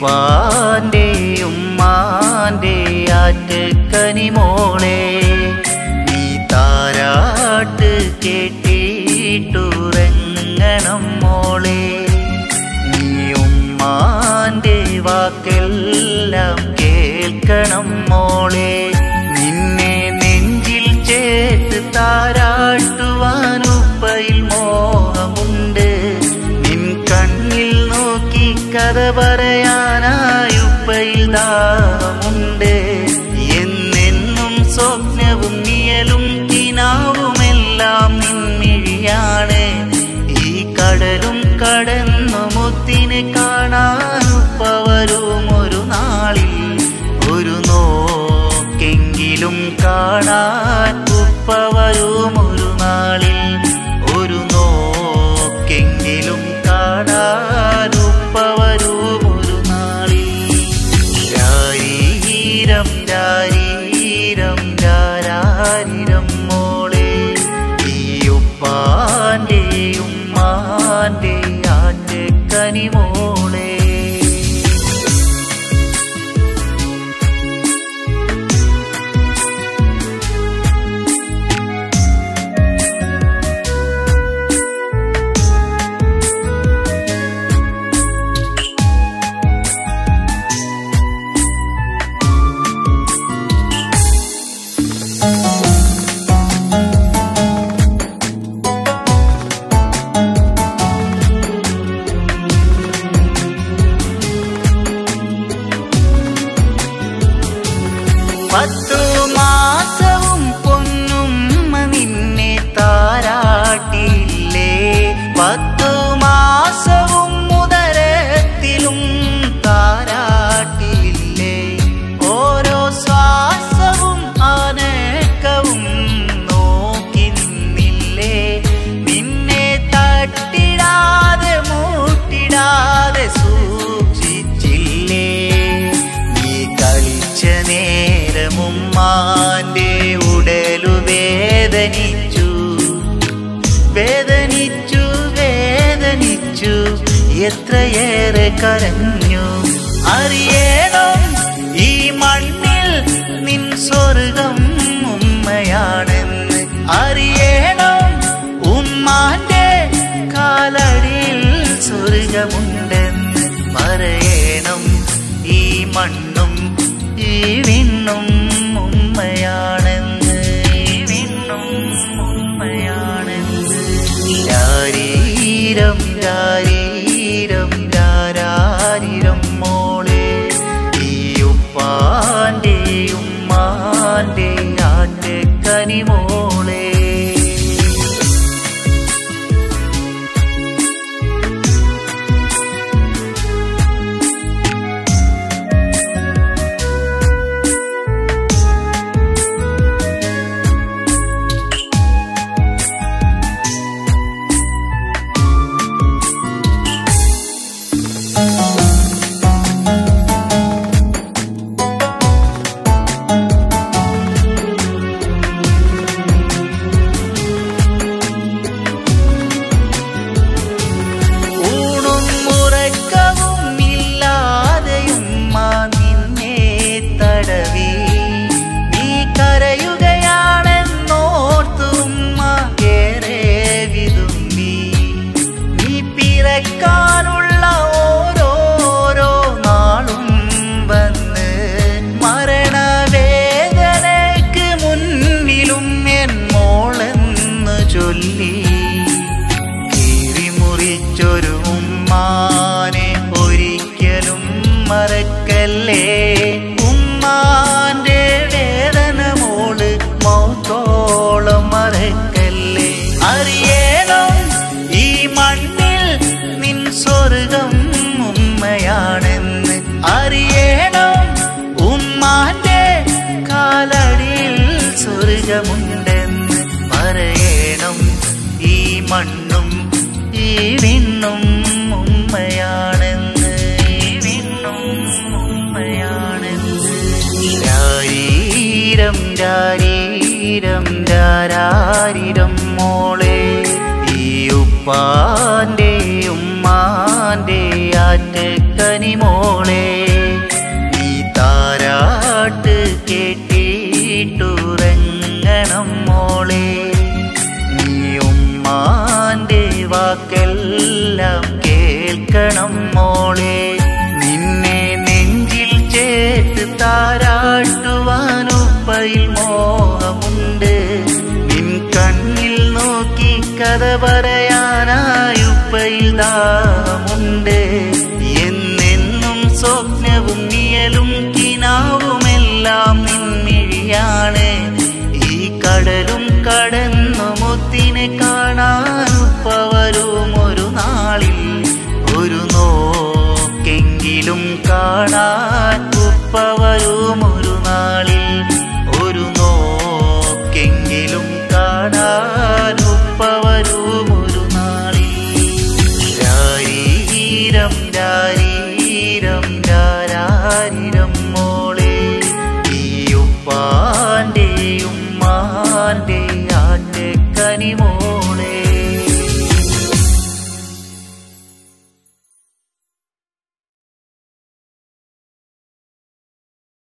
ഉപ്പാന്റെ ഉമ്മാന്റെ ആറ്റക്കനിമോളെ നീ താരാട്ട് കേട്ടിട്ടുറങ്ങണം മോളെ നീ ഉമ്മാന്റെ വാക്കെല്ലാം കേൾക്കണം മോളെ നിന്നെ നെഞ്ചിൽ ചേർത്ത് താരാട്ടുവാനുപ്പയിൽ മോഹമുണ്ട് നിൻ കണ്ണിൽ നോക്കി കഥ പറയാനായുപ്പയിൽ ദാഹമുണ്ട് എന്നെന്നും സ്വപ്നവും നിയലും കിനാവുമെല്ലാം നിൻമിഴിയാണ് ഈ കടലും കടന്നു മുത്തിനെ കാണാനുപ്പ വരും ഒരു നാളിൽ ഒരു നോക്കെങ്കിലും കാണാൻ ഉപ്പ വരും ഒരു നാളിൽ ഒരു നോക്കെങ്കിലും കാണാൻ ഉപ്പ വരും ഒരു നാളിൽ രാരീരം രാരീരം രാരാരിരം മോളെ ഈ ഉപ്പാന്റെ ഉമ്മാന്റെ ആറ്റക്കനിമോളെ പത്തു മാസവും പൊന്നുമ്മ നിന്നെ താരാട്ടിയില്ലേ പത്തു മാസവും മുതരത്തിലും താരാട്ടിയില്ലേ ഓരോ ശ്വാസവും അനക്കവും നോക്കി നിന്നില്ലേ നിന്നെ തട്ടിടാതെ മൂട്ടിടാതെ സൂക്ഷിച്ചില്ലേ നീ കളിച്ച നേരമുമ്മാന്റെ ഉടലു വേദനിച്ചു വേദനിച്ചു വേദനിച്ചു എത്രയേറെ കരഞ്ഞു അറിയണം ഈ മണ്ണിൽ നിൻ സ്വർഗം ഉമ്മയാണെന്ന് അറിയണം ഉമ്മാന്റെ കാലടിയിൽ സ്വർഗമുണ്ടെന്ന് പറയണം ഈ മണ്ണും ഈ വിണ്ണും ഉമ്മയാണെന്ന് ഈ വിണ്ണും ഉമ്മയാണെന്ന് രാരീരം രാരീരം രാരാരിരം മോളെ ഈ ഉപ്പാന്റെ ഉമ്മാന്റെ ആറ്റക്കനിമോളെ ാനുള്ള ഓരോരോ നാളും വന്ന് മരണവേദനയ്ക്ക് മുന്നിലും എൻ മോളെന്ന് ചൊല്ലി കീറിമുറിച്ചൊരു ഉമ്മാനെ ഒരിക്കലും മറക്കല്ലേ ഉമ്മാന്റെ വേദന മോള് മൗത്തോളം മറക്കല്ലേ അറിയണം ഈ മണ്ണിൽ നിൻ സ്വർഗം ഉമ്മയാണെന്ന് അറിയണം ഉമ്മാന്റെ കാലടിയിൽ സ്വർഗമുണ്ടെന്ന് പറയണം ഈ മണ്ണും ഈ വിണ്ണും ഉമ്മയാണെന്ന് ഈ വിണ്ണും ഉമ്മയാണെന്ന് രാരീരം രാരീരം രാരാരിരം മോളെ ഈ ഉപ്പാന്റെ ഉമ്മാന്റെ ആറ്റക്കനിമോളെ വാക്കെല്ലാം കേൾക്കണം മോളെ. നിന്നെ നെഞ്ചിൽ ചേർത്ത് താരാട്ടുവാനുപ്പയിൽ മോഹമുണ്ട്. നിൻ കണ്ണിൽ നോക്കി കഥ പറയാനായുപ്പയിൽ ദാഹമുണ്ട്. എന്നെന്നും സ്വപ്നവും നിയലും കിനാവുമെല്ലാം നിൻമിഴിയാണ്. ഈ കടലും കടന്നു മുത്തിനെ കാണാൻ ഉപ്പ വരും ഒരു നാളിൽ. ഒരു നോക്കെങ്കിലും കാണാൻ ഉപ്പ വരും ഒരു നാളിൽ. ഒരു നോക്കെങ്കിലും കാണാൻ ഉപ്പ വരും ഒരു നാളിൽ. രാരീരം രാരീരം രാരാരിരം മോളെ. ഈ ഉപ്പാന്റെ ഉമ്മാന്റെ ആറ്റക്കനിമോ